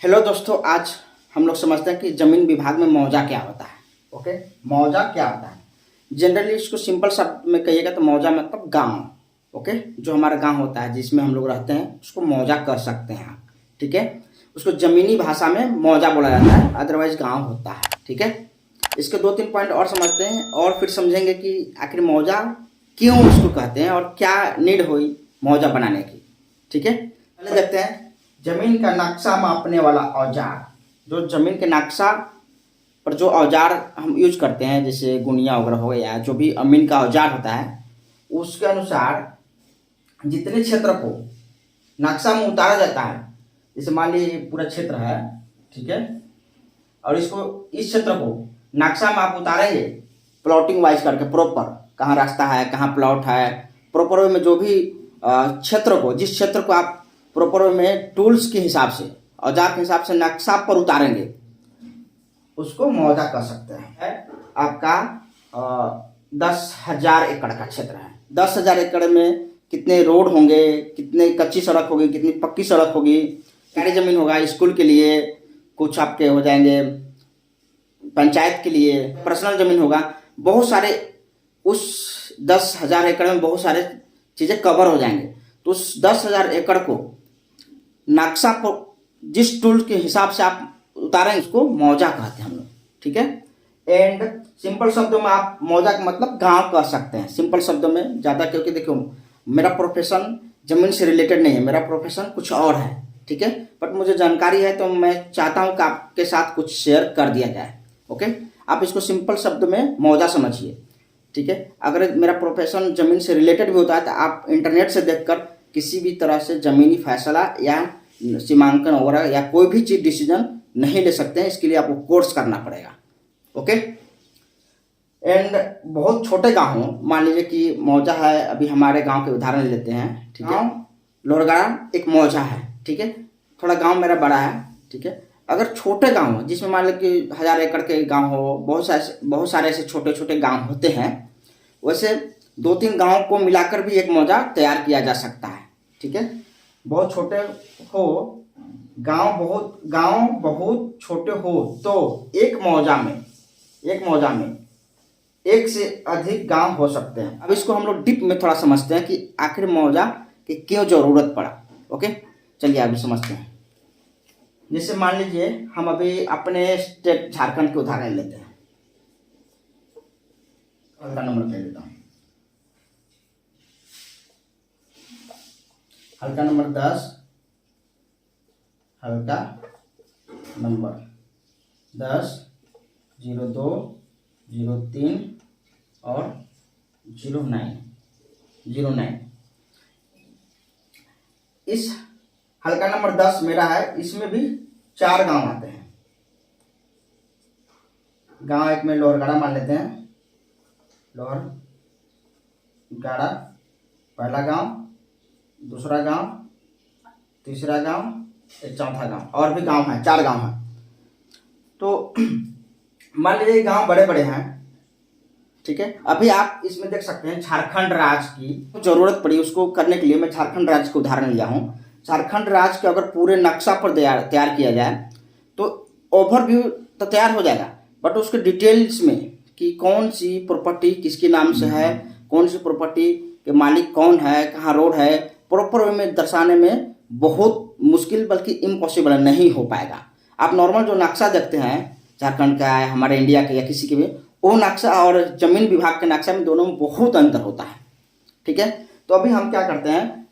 Hello दोस्तों, आज हम लोग समझते हैं कि जमीन विभाग में मौजा क्या होता है। ओके, मौजा क्या होता है? जनरली इसको सिंपल शब्द में कहिएगा तो मौजा मतलब गांव। ओके, जो हमारा गांव होता है जिसमें हम लोग रहते हैं उसको मौजा कर सकते हैं आप। ठीक है, उसको जमीनी भाषा में मौजा बोला जाता है, अदरवाइज गाँव होता है। ठीक है, इसके 2-3 पॉइंट और समझते हैं और फिर समझेंगे कि आखिर मौजा क्यों इसको कहते हैं और क्या नीड हुई मौजा बनाने की। ठीक है, पहले देखते हैं जमीन का नक्शा मापने वाला औजार। जो जमीन के नक्शा पर जो औजार हम यूज करते हैं, जैसे गुनिया वगैरह हो गया, जो भी अमीन का औजार होता है, उसके अनुसार जितने क्षेत्र को नक्शा में उतारा जाता है, जैसे मान लीजिए पूरा क्षेत्र है, ठीक है, और इसको इस क्षेत्र को नक्शा में आप उतारेंगे प्लॉटिंग वाइज करके, प्रॉपर कहाँ रास्ता है, कहाँ प्लॉट है, प्रॉपर वे में जो भी क्षेत्र को, जिस क्षेत्र को आप प्रॉपर वे में टूल्स के हिसाब से, औजार के हिसाब से नक्शा पर उतारेंगे, उसको मौजा कर सकते हैं। आपका 10,000 एकड़ का क्षेत्र है। 10,000 एकड़ में कितने रोड होंगे, कितने कच्ची सड़क होगी, कितनी पक्की सड़क होगी, सारी जमीन होगा स्कूल के लिए, कुछ आपके हो जाएंगे पंचायत के लिए, पर्सनल जमीन होगा, बहुत सारे, उस 10,000 एकड़ में बहुत सारे चीज़ें कवर हो जाएंगे। तो उस 10,000 एकड़ को नक्शा पर जिस टूल के हिसाब से आप उतारेंगे उसको मौजा कहते हैं हम लोग। ठीक है, एंड सिंपल शब्दों में आप मौजा का मतलब गांव कह सकते हैं, सिंपल शब्दों में ज़्यादा, क्योंकि देखो मेरा प्रोफेशन जमीन से रिलेटेड नहीं है, मेरा प्रोफेशन कुछ और है। ठीक है, बट मुझे जानकारी है तो मैं चाहता हूँ कि आपके साथ कुछ शेयर कर दिया जाए। ओके, आप इसको सिंपल शब्द में मौजा समझिए। ठीक है, अगर मेरा प्रोफेशन जमीन से रिलेटेड भी होता है तो आप इंटरनेट से देखकर किसी भी तरह से ज़मीनी फैसला या सीमांकन वगैरह या कोई भी चीज़ डिसीजन नहीं ले सकते हैं। इसके लिए आपको कोर्स करना पड़ेगा। ओके, एंड बहुत छोटे गाँव हों, मान लीजिए कि मौजा है, अभी हमारे गांव के उदाहरण लेते हैं। ठीक है, लोहरगाड़ा एक मौजा है। ठीक है, थोड़ा गांव मेरा बड़ा है। ठीक है, अगर छोटे गांव हो जिसमें मान लो कि 1,000 एकड़ के गांव हो, बहुत सारे ऐसे छोटे छोटे गांव होते हैं, वैसे 2-3 गांव को मिलाकर भी एक मौजा तैयार किया जा सकता है। ठीक है, बहुत छोटे हो, गांव बहुत छोटे हो तो एक मौजा में एक से अधिक गांव हो सकते हैं। अब इसको हम लोग डीप में थोड़ा समझते हैं कि आखिर मौजा की क्यों जरूरत पड़ा। ओके, चलिए अभी समझते हैं। जैसे मान लीजिए हम अभी अपने स्टेट झारखंड के उदाहरण लेते हैं। हल्का नंबर ले लेता हूँ, हल्का नंबर 10, हल्का नंबर 10, 02, 03 और 09। इस हल्का नंबर 10 मेरा है, इसमें भी 4 गांव आते हैं। गांव एक में लोहरगाड़ा मान लेते हैं, लोहरगाड़ा पहला गांव, दूसरा गांव, तीसरा गांव, एक चौथा गांव, और भी गांव हैं, 4 गांव हैं। तो मान लीजिए गांव बड़े बड़े हैं। ठीक है, अभी आप इसमें देख सकते हैं झारखंड राज्य की जरूरत पड़ी, उसको करने के लिए मैं झारखंड राज्य का उदाहरण लिया हूँ। झारखंड राज्य के अगर पूरे नक्शा पर तैयार किया जाए तो ओवरव्यू तो तैयार हो जाएगा, बट उसके डिटेल्स में कि कौन सी प्रॉपर्टी किसके नाम से है, कौन सी प्रॉपर्टी के मालिक कौन है, कहाँ रोड है, प्रॉपर वे में दर्शाने में बहुत मुश्किल बल्कि इम्पॉसिबल नहीं हो पाएगा। आप नॉर्मल जो नक्शा देखते हैं झारखंड का है, हमारे इंडिया के या किसी के भी, वो नक्शा और जमीन विभाग के नक्शा में दोनों में बहुत अंतर होता है। ठीक है, तो अभी हम क्या करते हैं,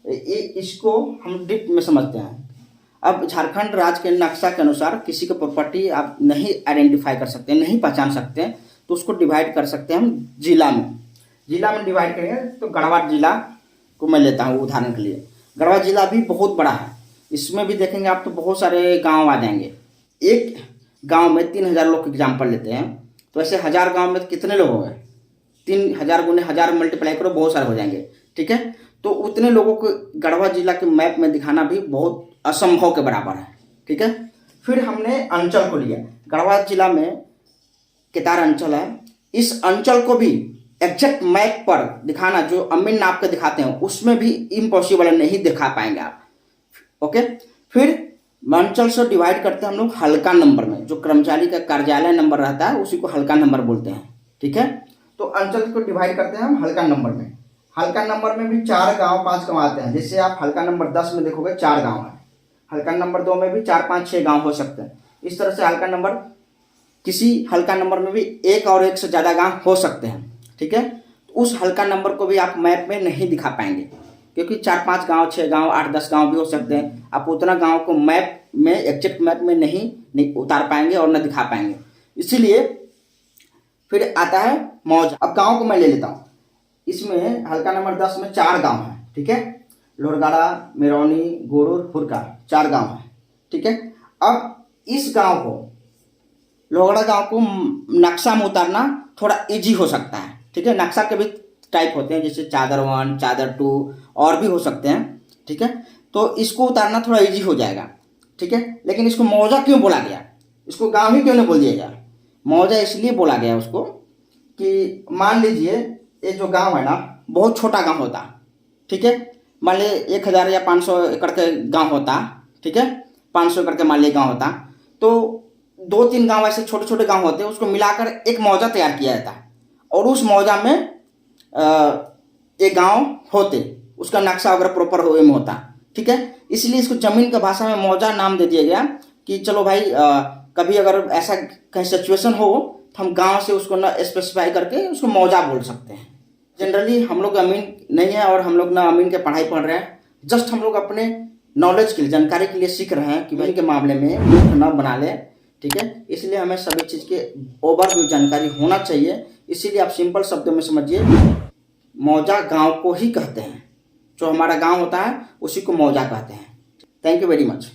इसको हम डीप में समझते हैं। अब झारखंड राज्य के नक्शा के अनुसार किसी की प्रॉपर्टी आप नहीं आइडेंटिफाई कर सकते, नहीं पहचान सकते, तो उसको डिवाइड कर सकते हैं हम जिला में डिवाइड करेंगे। तो गढ़वा जिला को मैं लेता हूँ उदाहरण के लिए। गढ़वा जिला भी बहुत बड़ा है, इसमें भी देखेंगे आप तो बहुत सारे गाँव आ जाएंगे। एक गाँव में 3,000 लोग का एग्जाम्पल लेते हैं, तो ऐसे 1,000 गाँव में कितने लोग हो गए, 3,000 गुने 1,000 मल्टीप्लाई करो, बहुत सारे हो जाएंगे। ठीक है, तो उतने लोगों को गढ़वा जिला के मैप में दिखाना भी बहुत असंभव के बराबर है। ठीक है, फिर हमने अंचल को लिया, गढ़वा जिला में केतार अंचल है, इस अंचल को भी एग्जैक्ट मैप पर दिखाना, जो अमीन नाप के दिखाते हैं, उसमें भी इम्पॉसिबल है, नहीं दिखा पाएंगे आप। ओके, फिर अंचल से डिवाइड करते हैं हम लोग हल्का नंबर में। जो कर्मचारी का कार्यालय नंबर रहता है उसी को हल्का नंबर बोलते हैं, ठीक है। तो अंचल को डिवाइड करते हैं हम हल्का नंबर में। हल्का नंबर में भी 4 गांव 5 गांव आते हैं। जैसे आप हल्का नंबर 10 में देखोगे 4 गांव है, हल्का नंबर 2 में भी 4 5 6 गांव हो सकते हैं। इस तरह से हल्का नंबर, किसी हल्का नंबर में भी एक और एक से ज़्यादा गांव हो सकते हैं, ठीक है। उस हल्का नंबर को भी आप मैप में नहीं दिखा पाएंगे, क्योंकि 4 5 गांव 6 गांव 8 10 गांव भी हो सकते हैं। आप उतना गांव को मैप में, एग्जैक्ट मैप में नहीं उतार पाएंगे और न दिखा पाएंगे। इसीलिए फिर आता है मौजा। अब गांव को मैं ले लेता हूँ। इसमें हल्का नंबर 10 में 4 गांव हैं, ठीक है। लोहरगाड़ा, मेरौनी, गोरूर, हुरका, 4 गांव हैं, ठीक है। अब इस गांव को, लोहगड़ा गांव को नक्शा में उतारना थोड़ा इजी हो सकता है, ठीक है। नक्शा के भी टाइप होते हैं, जैसे चादर 1, चादर 2 और भी हो सकते हैं, ठीक है। तो इसको उतारना थोड़ा इजी हो जाएगा, ठीक है। लेकिन इसको मौजा क्यों बोला गया, इसको गांव ही क्यों नहीं बोल दिया गया? मौजा इसलिए बोला गया उसको कि मान लीजिए ये जो गांव है ना, बहुत छोटा गांव होता, ठीक है। मान लीजिए 1000 या 500 एकड़ के गांव होता, ठीक है। 500 एकड़ के मान लीजिए गांव होता, तो 2-3 गांव ऐसे छोटे छोटे गांव होते हैं, उसको मिलाकर एक मौजा तैयार किया जाता है। और उस मौजा में एक गांव होते, उसका नक्शा वगैरह प्रॉपर वे में होता, ठीक है। इसलिए इसको जमीन का भाषा में मौजा नाम दे दिया गया कि चलो भाई, कभी अगर ऐसा कहीं सिचुएशन हो तो हम गांव से उसको ना स्पेसिफाई करके उसको मौजा बोल सकते हैं। जनरली हम लोग अमीन नहीं है और हम लोग ना अमीन के पढ़ाई पढ़ रहे हैं, जस्ट हम लोग अपने नॉलेज के लिए, जानकारी के लिए सीख रहे हैं कि भाई के मामले में मूर्ख न बना ले, ठीक है। इसलिए हमें सभी चीज़ के ओवरव्यू जानकारी होना चाहिए। इसीलिए आप सिंपल शब्दों में समझिए, मौजा गांव को ही कहते हैं, जो हमारा गांव होता है उसी को मौजा कहते हैं। Thank you very much.